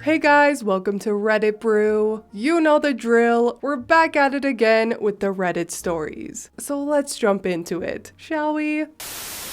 Hey guys, welcome to Reddit Brew. You know the drill. We're back at it again with the Reddit stories. So let's jump into it, shall we?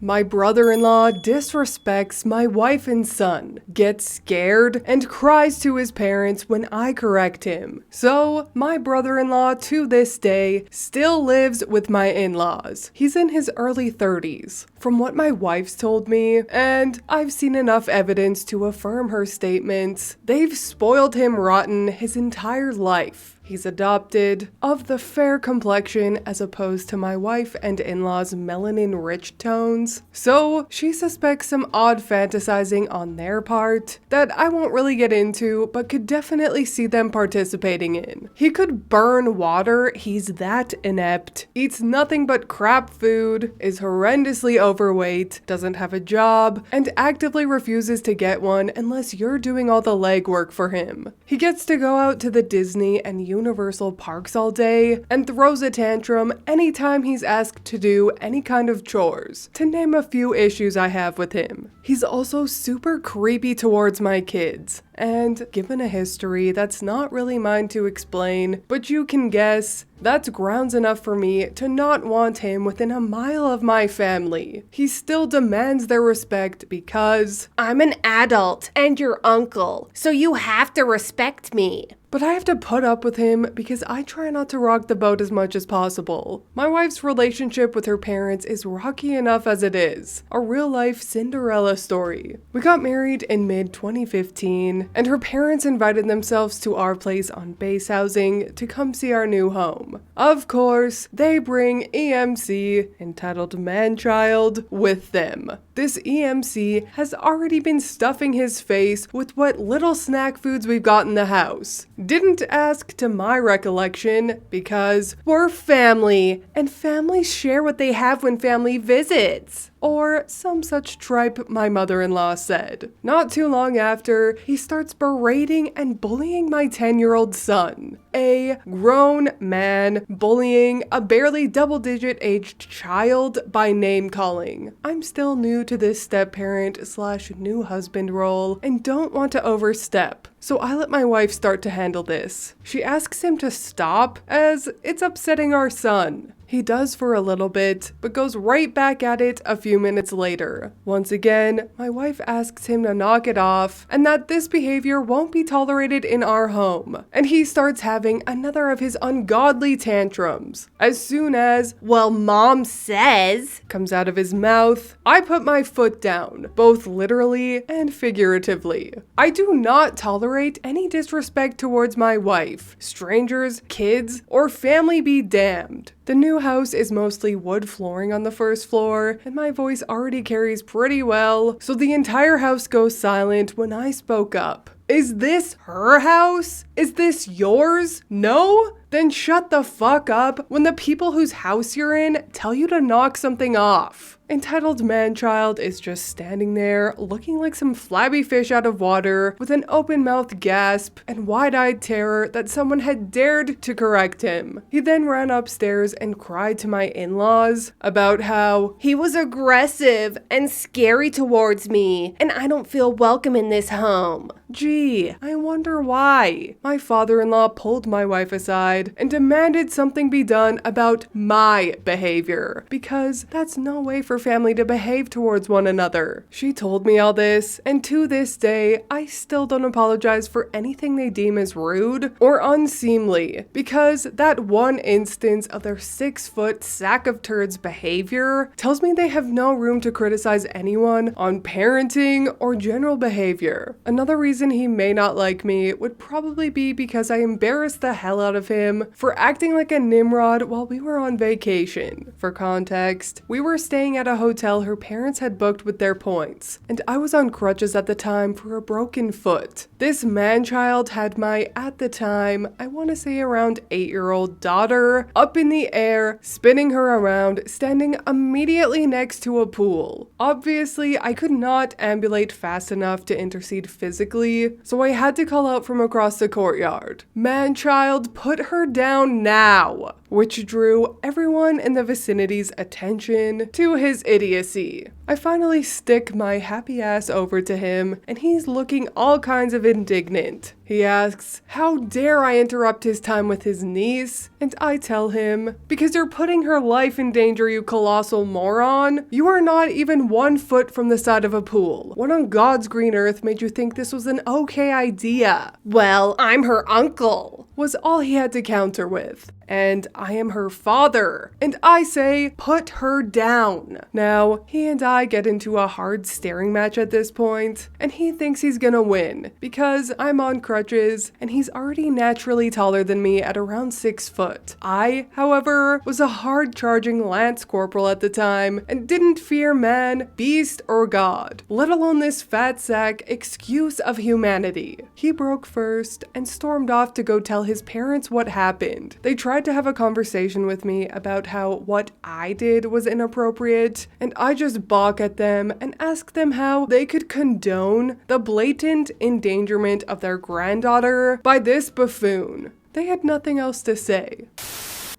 My brother-in-law disrespects my wife and son, gets scared, and cries to his parents when I correct him. So, my brother-in-law to this day still lives with my in-laws. He's in his early 30s. From what my wife's told me, and I've seen enough evidence to affirm her statements, they've spoiled him rotten his entire life. He's adopted, of the fair complexion as opposed to my wife and in-laws' melanin-rich tones. So, she suspects some odd fantasizing on their part that I won't really get into, but could definitely see them participating in. He could burn water, he's that inept, eats nothing but crap food, is horrendously overweight, doesn't have a job, and actively refuses to get one unless you're doing all the legwork for him. He gets to go out to the Disney and Universal parks all day and throws a tantrum anytime he's asked to do any kind of chores, to name a few issues I have with him. He's also super creepy towards my kids, and given a history that's not really mine to explain, but you can guess, that's grounds enough for me to not want him within a mile of my family. He still demands their respect because I'm an adult and your uncle, so you have to respect me. But I have to put up with him because I try not to rock the boat as much as possible. My wife's relationship with her parents is rocky enough as it is. A real-life Cinderella story. We got married in mid-2015, and her parents invited themselves to our place on base housing to come see our new home. Of course, they bring EMC, entitled man-child, with them. This EMC has already been stuffing his face with what little snack foods we've got in the house. Didn't ask to my recollection because we're family, and families share what they have when family visits. Or some such tripe my mother-in-law said. Not too long after, he starts berating and bullying my 10-year-old son. A grown man bullying a barely double-digit aged child by name-calling. I'm still new to this step-parent slash new husband role and don't want to overstep. So I let my wife start to handle this. She asks him to stop as it's upsetting our son. He does for a little bit, but goes right back at it a few minutes later. Once again, my wife asks him to knock it off and that this behavior won't be tolerated in our home. And he starts having another of his ungodly tantrums. As soon as, "Well, Mom says," comes out of his mouth, I put my foot down, both literally and figuratively. I do not tolerate any disrespect towards my wife, strangers, kids, or family be damned. The new house is mostly wood flooring on the first floor, and my voice already carries pretty well, so the entire house goes silent when I spoke up. Is this her house? Is this yours? No? Then shut the fuck up when the people whose house you're in tell you to knock something off. Entitled man-child is just standing there looking like some flabby fish out of water with an open-mouthed gasp and wide-eyed terror that someone had dared to correct him. He then ran upstairs and cried to my in-laws about how he was aggressive and scary towards me, and I don't feel welcome in this home. Gee, I wonder why. My father-in-law pulled my wife aside and demanded something be done about my behavior, because that's no way for family to behave towards one another. She told me all this, and to this day, I still don't apologize for anything they deem as rude or unseemly, because that one instance of their 6-foot sack of turds behavior tells me they have no room to criticize anyone on parenting or general behavior. Another reason he may not like me would probably be because I embarrassed the hell out of him for acting like a Nimrod while we were on vacation. For context, we were staying at a hotel her parents had booked with their points, and I was on crutches at the time for a broken foot. This man-child had my, at the time, I want to say around 8-year-old daughter up in the air, spinning her around, standing immediately next to a pool. Obviously, I could not ambulate fast enough to intercede physically, so I had to call out from across the courtyard, "Man-child, put her down now!" which drew everyone in the vicinity's attention to his idiocy. I finally stick my happy ass over to him, and he's looking all kinds of indignant. He asks, how dare I interrupt his time with his niece? And I tell him, because you're putting her life in danger, you colossal moron. You are not even 1 foot from the side of a pool. What on God's green earth made you think this was an okay idea? Well, I'm her uncle, was all he had to counter with. And I am her father. And I say, put her down. Now, he and I get into a hard staring match at this point, and he thinks he's gonna win because I'm on crutches and he's already naturally taller than me at around 6 foot. I, however, was a hard charging lance corporal at the time and didn't fear man, beast, or God, let alone this fat sack excuse of humanity. He broke first and stormed off to go tell his parents what happened. They tried to have a conversation with me about how what I did was inappropriate, and I just balk at them and ask them how they could condone the blatant endangerment of their granddaughter by this buffoon. They had nothing else to say.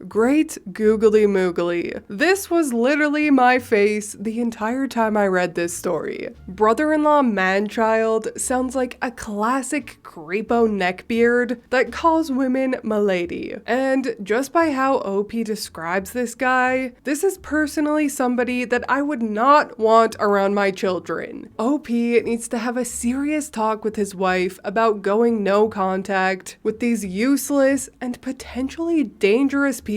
Great googly moogly. This was literally my face the entire time I read this story. Brother-in-law man-child sounds like a classic creepo neckbeard that calls women milady. And just by how OP describes this guy, this is personally somebody that I would not want around my children. OP needs to have a serious talk with his wife about going no contact with these useless and potentially dangerous people.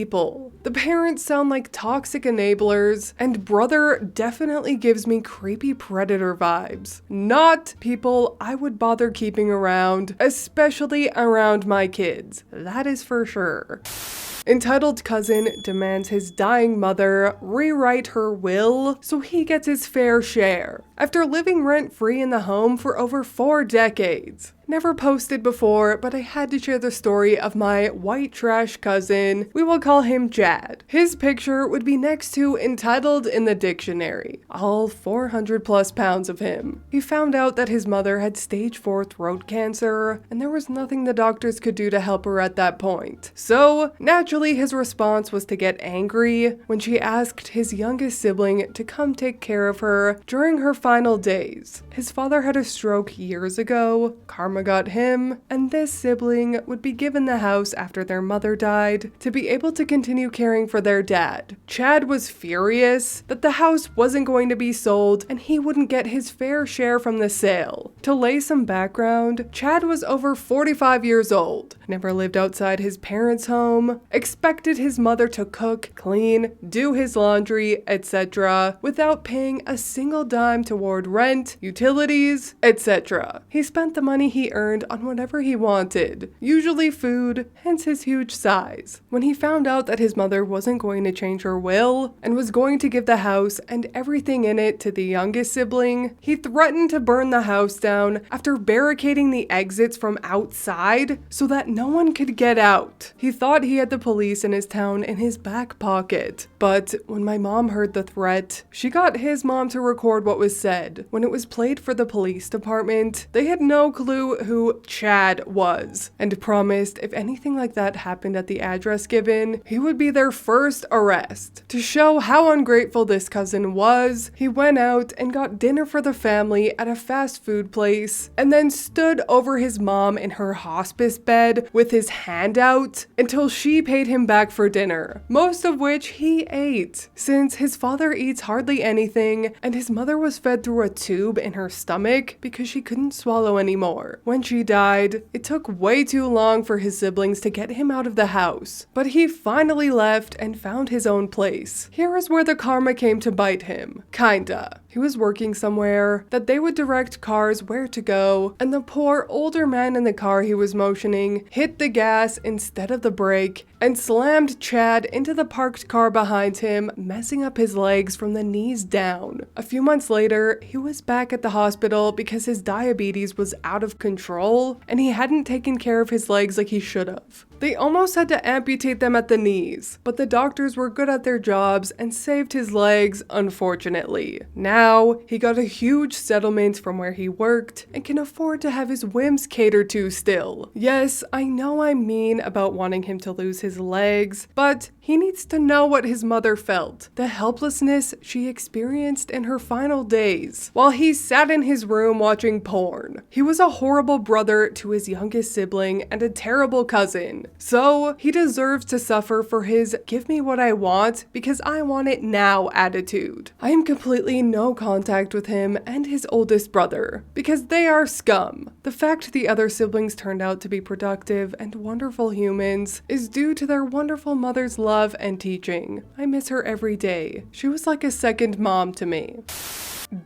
The parents sound like toxic enablers, and brother definitely gives me creepy predator vibes. Not people I would bother keeping around, especially around my kids. That is for sure. Entitled cousin demands his dying mother rewrite her will so he gets his fair share, after living rent-free in the home for over 4 decades. Never posted before, but I had to share the story of my white trash cousin. We will call him Chad. His picture would be next to entitled in the dictionary. All 400 plus pounds of him. He found out that his mother had stage 4 throat cancer, and there was nothing the doctors could do to help her at that point. So, naturally his response was to get angry when she asked his youngest sibling to come take care of her during her final days. His father had a stroke years ago, karma got him, and this sibling would be given the house after their mother died to be able to continue caring for their dad. Chad was furious that the house wasn't going to be sold and he wouldn't get his fair share from the sale. To lay some background, Chad was over 45 years old, never lived outside his parents' home, expected his mother to cook, clean, do his laundry, etc., without paying a single dime toward rent, utilities, etc. He spent the money he earned on whatever he wanted, usually food, hence his huge size. When he found out that his mother wasn't going to change her will and was going to give the house and everything in it to the youngest sibling, he threatened to burn the house down after barricading the exits from outside so that no one could get out. He thought he had the police in his town in his back pocket, but when my mom heard the threat, she got his mom to record what was said. When it was played for the police department, they had no clue who Chad was, and promised if anything like that happened at the address given, he would be their first arrest. To show how ungrateful this cousin was, he went out and got dinner for the family at a fast food place, and then stood over his mom in her hospice bed with his hand out until she paid him back for dinner, most of which he ate, since his father eats hardly anything, and his mother was fed through a tube in her stomach because she couldn't swallow anymore. When she died, it took way too long for his siblings to get him out of the house, but he finally left and found his own place. Here is where the karma came to bite him. Kinda. He was working somewhere that they would direct cars where to go, and the poor older man in the car he was motioning hit the gas instead of the brake and slammed Chad into the parked car behind him, messing up his legs from the knees down. A few months later, he was back at the hospital because his diabetes was out of control and he hadn't taken care of his legs like he should have. They almost had to amputate them at the knees, but the doctors were good at their jobs and saved his legs, unfortunately. Now, he got a huge settlement from where he worked and can afford to have his whims catered to still. Yes, I know I'm mean about wanting him to lose his legs, but he needs to know what his mother felt, the helplessness she experienced in her final days, while he sat in his room watching porn. He was a horrible brother to his youngest sibling and a terrible cousin, so he deserves to suffer for his give me what I want because I want it now attitude. I am completely no contact with him and his oldest brother, because they are scum. The fact the other siblings turned out to be productive and wonderful humans is due to their wonderful mother's love and teaching. I miss her every day. She was like a second mom to me.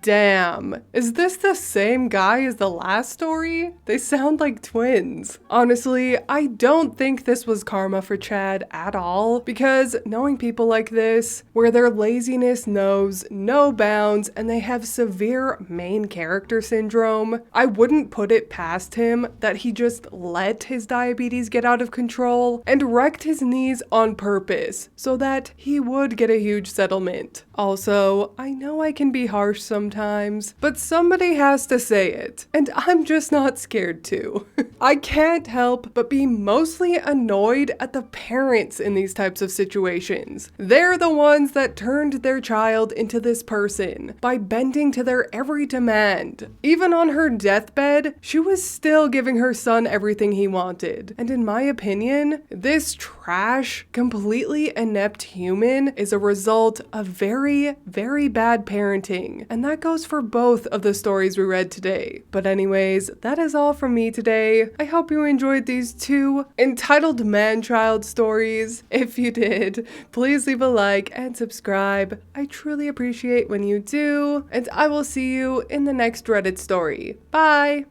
Damn, is this the same guy as the last story? They sound like twins. Honestly, I don't think this was karma for Chad at all, because knowing people like this, where their laziness knows no bounds and they have severe main character syndrome, I wouldn't put it past him that he just let his diabetes get out of control and wrecked his knees on purpose so that he would get a huge settlement. Also, I know I can be harsh sometimes, but somebody has to say it, and I'm just not scared to. I can't help but be mostly annoyed at the parents in these types of situations. They're the ones that turned their child into this person by bending to their every demand. Even on her deathbed, she was still giving her son everything he wanted. And in my opinion, this trash, completely inept human is a result of very, very bad parenting. And that goes for both of the stories we read today. But anyways, that is all from me today. I hope you enjoyed these two entitled man-child stories. If you did, please leave a like and subscribe. I truly appreciate when you do, and I will see you in the next Reddit story. Bye!